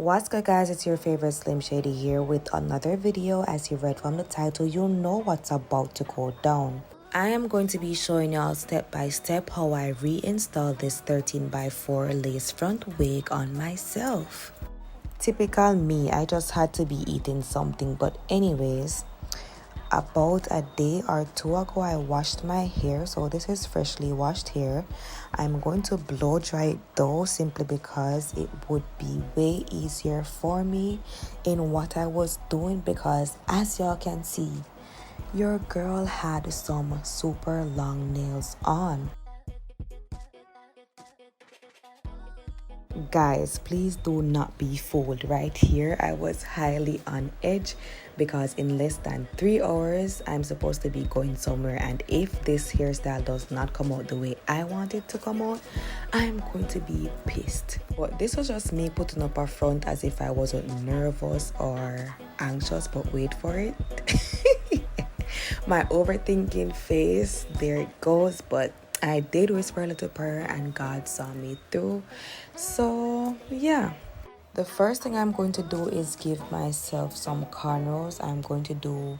What's good, guys? It's your favorite Slim Shady here with another video. As you read from the title, you know what's about to go down. I am going to be showing y'all step by step how I reinstall this 13x4 lace front wig on myself. Typical me, I just had to be eating something, but anyways, about a day or two ago I washed my hair, so this is freshly washed hair. I'm going to blow dry it though, simply because it would be way easier for me in what I was doing, because as y'all can see, your girl had some super long nails on. Guys, please do not be fooled. Right here I was highly on edge because in less than 3 hours I'm supposed to be going somewhere, and if this hairstyle does not come out the way I want it to come out, I'm going to be pissed. But this was just me putting up a front as if I wasn't nervous or anxious, but wait for it. My overthinking face, there it goes, but I did whisper a little prayer and God saw me through. So yeah, the first thing I'm going to do is give myself some cornrows. I'm going to do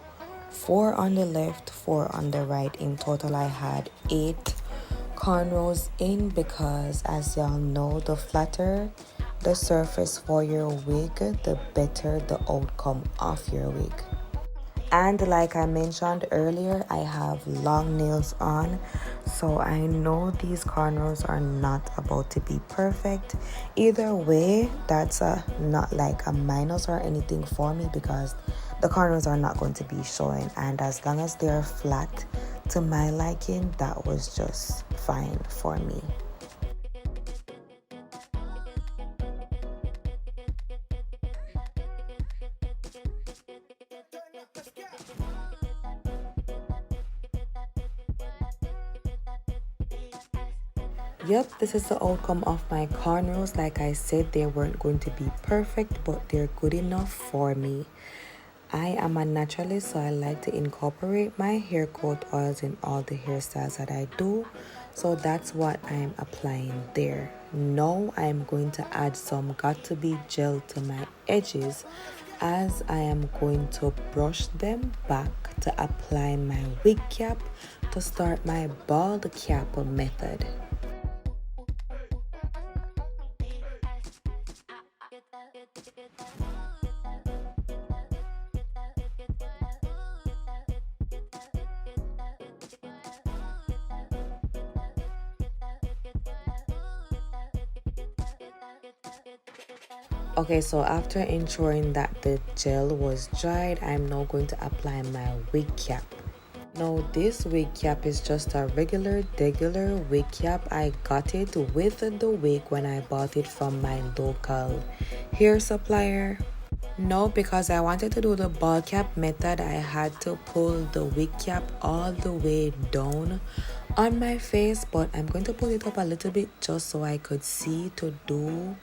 4 on the left, 4 on the right. In total I had 8 cornrows in, because as y'all know, the flatter the surface for your wig, the better the outcome of your wig. And like I mentioned earlier, I have long nails on, so I know these cornrows are not about to be perfect. Either way, that's not like a minus or anything for me, because the cornrows are not going to be showing, and as long as they're flat to my liking, that was just fine for me. Yep, this is the outcome of my cornrows. Like I said, they weren't going to be perfect, but they're good enough for me. I am a naturalist, so I like to incorporate my hair coat oils in all the hairstyles that I do. So that's what I'm applying there. Now I'm going to add some Got To Be gel to my edges, as I am going to brush them back to apply my wig cap to start my bald cap method. Okay, so after ensuring that the gel was dried, I'm now going to apply my wig cap. Now this wig cap is just a regular wig cap. I got it with the wig when I bought it from my local hair supplier. No, because I wanted to do the ball cap method, I had to pull the wig cap all the way down on my face, but I'm going to pull it up a little bit just so I could see to do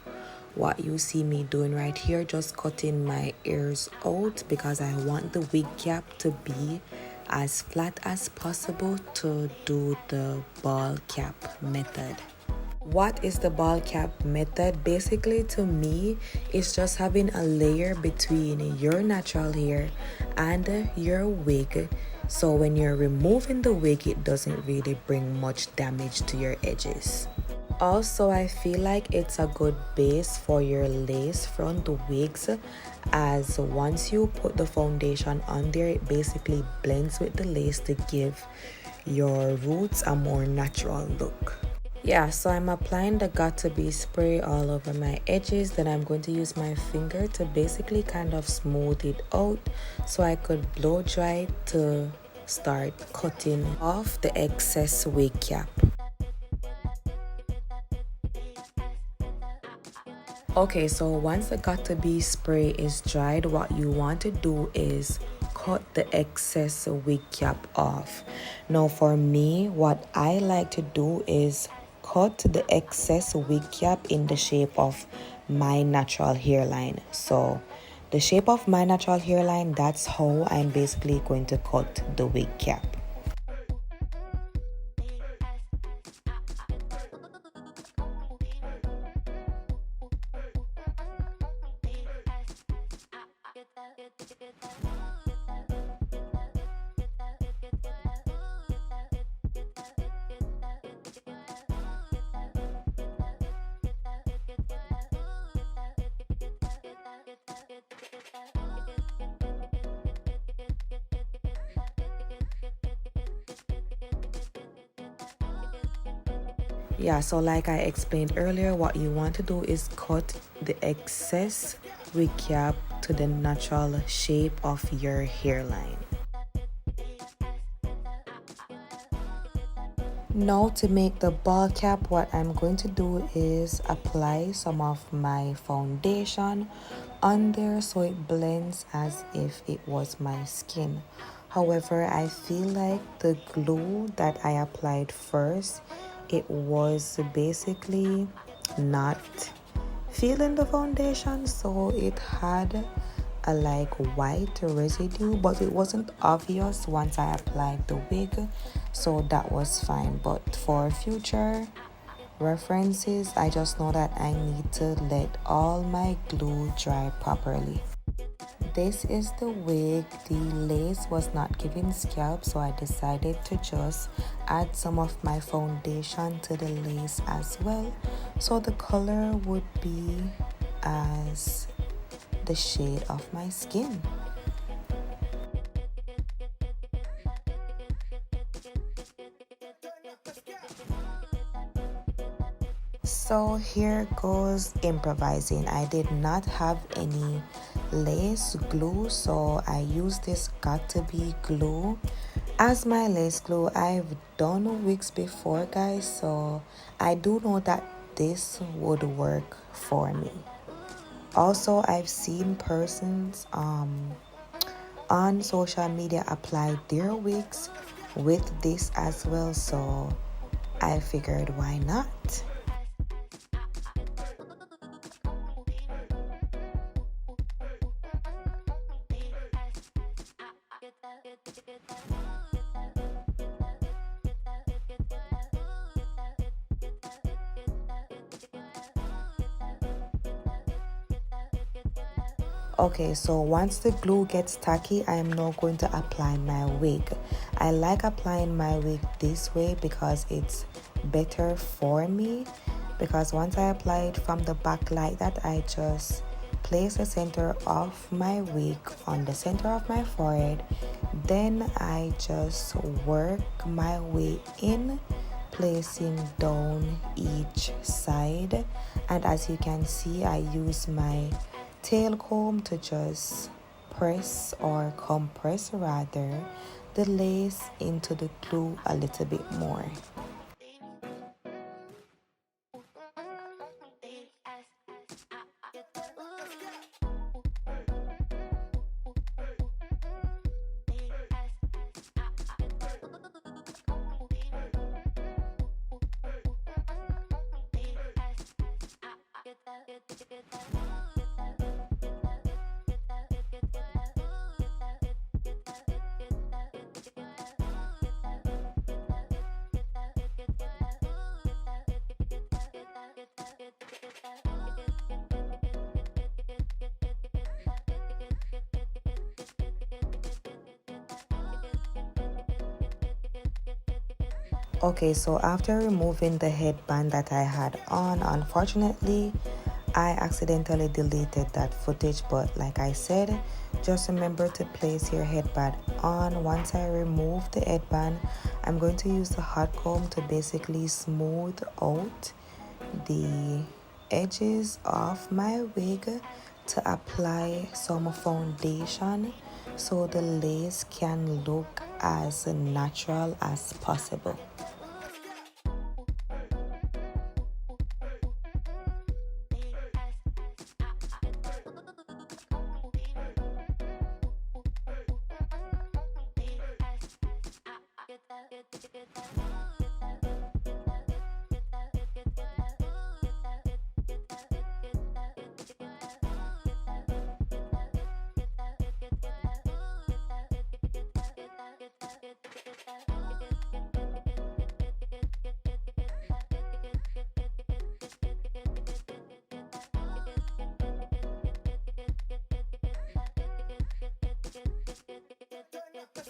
what you see me doing right here, just cutting my ears out, because I want the wig cap to be as flat as possible to do the ball cap method. What is the ball cap method? Basically, to me, it's just having a layer between your natural hair and your wig, so when you're removing the wig, it doesn't really bring much damage to your edges. Also, I feel like it's a good base for your lace front wigs, as once you put the foundation on there, it basically blends with the lace to give your roots a more natural look. Yeah, so I'm applying the Got To Be spray all over my edges. Then I'm going to use my finger to basically kind of smooth it out so I could blow dry it to start cutting off the excess wig cap. Okay, so once the Got To Be spray is dried, what you want to do is cut the excess wig cap off. Now for me, what I like to do is cut the excess wig cap in the shape of my natural hairline. So the shape of my natural hairline, that's how I'm basically going to cut the wig cap. Yeah, so like I explained earlier, what you want to do is cut the excess wig cap to the natural shape of your hairline. Now to make the ball cap, what I'm going to do is apply some of my foundation on there so it blends as if it was my skin. However, I feel like the glue that I applied first, it was basically not feeling the foundation, so it had a like white residue, but it wasn't obvious once I applied the wig, so that was fine. But for future references, I just know that I need to let all my glue dry properly. This is the wig. The lace was not giving scalp, so I decided to just add some of my foundation to the lace as well, so the color would be as the shade of my skin. So here goes improvising. I did not have any lace glue, so I used this got to be glue as my lace glue. I've done wigs before, guys, so I do know that this would work for me. Also, I've seen persons on social media apply their wigs with this as well, so I figured why not. Okay, so once the glue gets tacky, I am now going to apply my wig. I like applying my wig this way because it's better for me, because once I apply it from the back like that, I just place the center of my wig on the center of my forehead. Then I just work my way in, placing down each side. And as you can see, I use my tail comb to just press or compress rather the lace into the glue a little bit more. Okay, so after removing the headband that I had on, unfortunately, I accidentally deleted that footage, but like I said, just remember to place your headband on. Once I remove the headband, I'm going to use the hot comb to basically smooth out the edges of my wig to apply some foundation so the lace can look as natural as possible.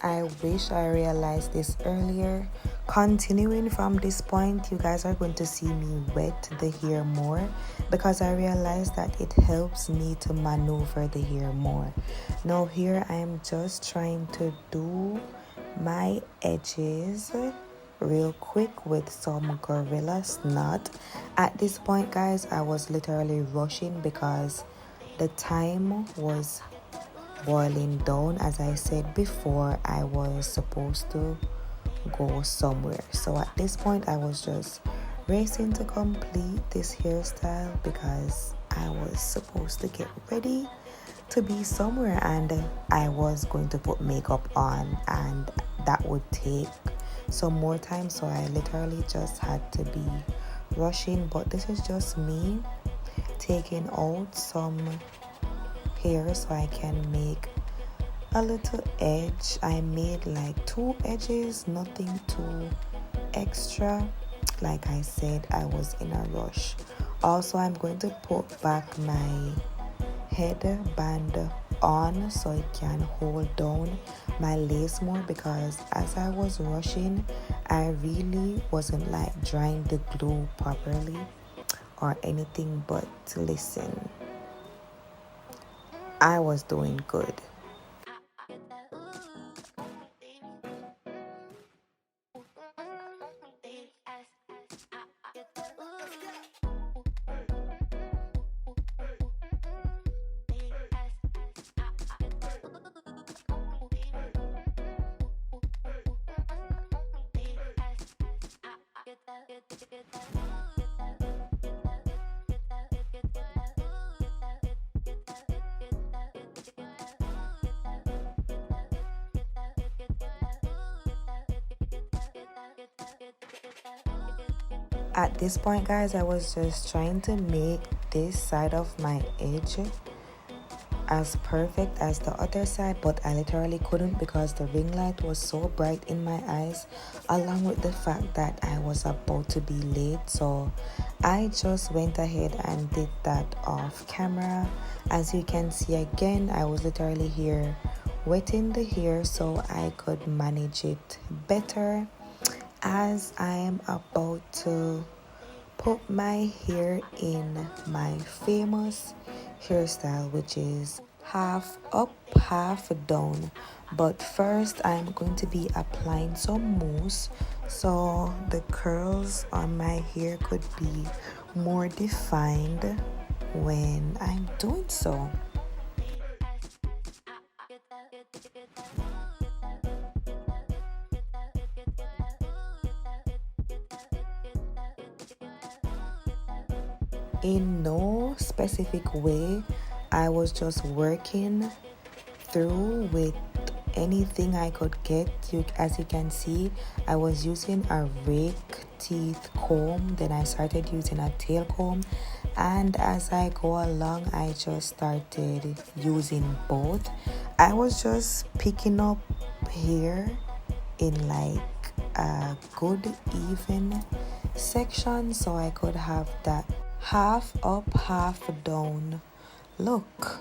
I wish I realized this earlier. Continuing from this point, you guys are going to see me wet the hair more because I realized that it helps me to maneuver the hair more. Now here I am just trying to do my edges real quick with some gorilla snot. At this point, guys, I was literally rushing because the time was boiling down. As I said before, I was supposed to go somewhere. So at this point, I was just racing to complete this hairstyle because I was supposed to get ready to be somewhere, and I was going to put makeup on, and that would take some more time. So I literally just had to be rushing. But this is just me taking out some hair so I can make a little edge. I made like 2 edges, nothing too extra. Like I said, I was in a rush. Also, I'm going to put back my headband on so it can hold down my lace more, because as I was rushing, I really wasn't like drying the glue properly or anything. But listen, I was doing good. At this point, guys, I was just trying to make this side of my edge as perfect as the other side, but I literally couldn't because the ring light was so bright in my eyes, along with the fact that I was about to be late. So I just went ahead and did that off camera. As you can see, again, I was literally here wetting the hair so I could manage it better, as I am about to put my hair in my famous hairstyle, which is half up, half down. But first, I'm going to be applying some mousse so the curls on my hair could be more defined when I'm doing so. In no specific way, I was just working through with anything I could get. As you can see, I was using a rake teeth comb, then I started using a tail comb, and as I go along, I just started using both. I was just picking up hair in like a good even section so I could have that half up, half down look.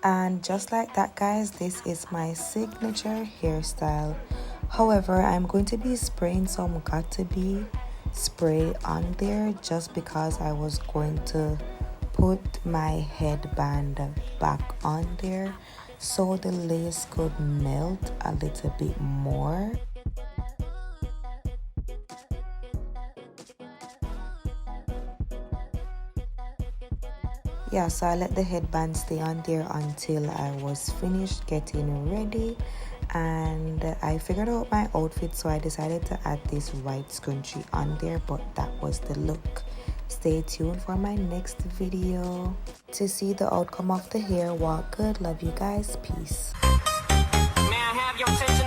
And just like that, guys, this is my signature hairstyle. However, I'm going to be spraying some got-to-be spray on there just because I was going to put my headband back on there. so the lace could melt a little bit more. Yeah, so I let the headband stay on there until I was finished getting ready, and I figured out my outfit, so I decided to add this white scrunchie on there, but that was the look. Stay tuned for my next video to see the outcome of the hair. Walk good. Love you guys. Peace. May I have your attention?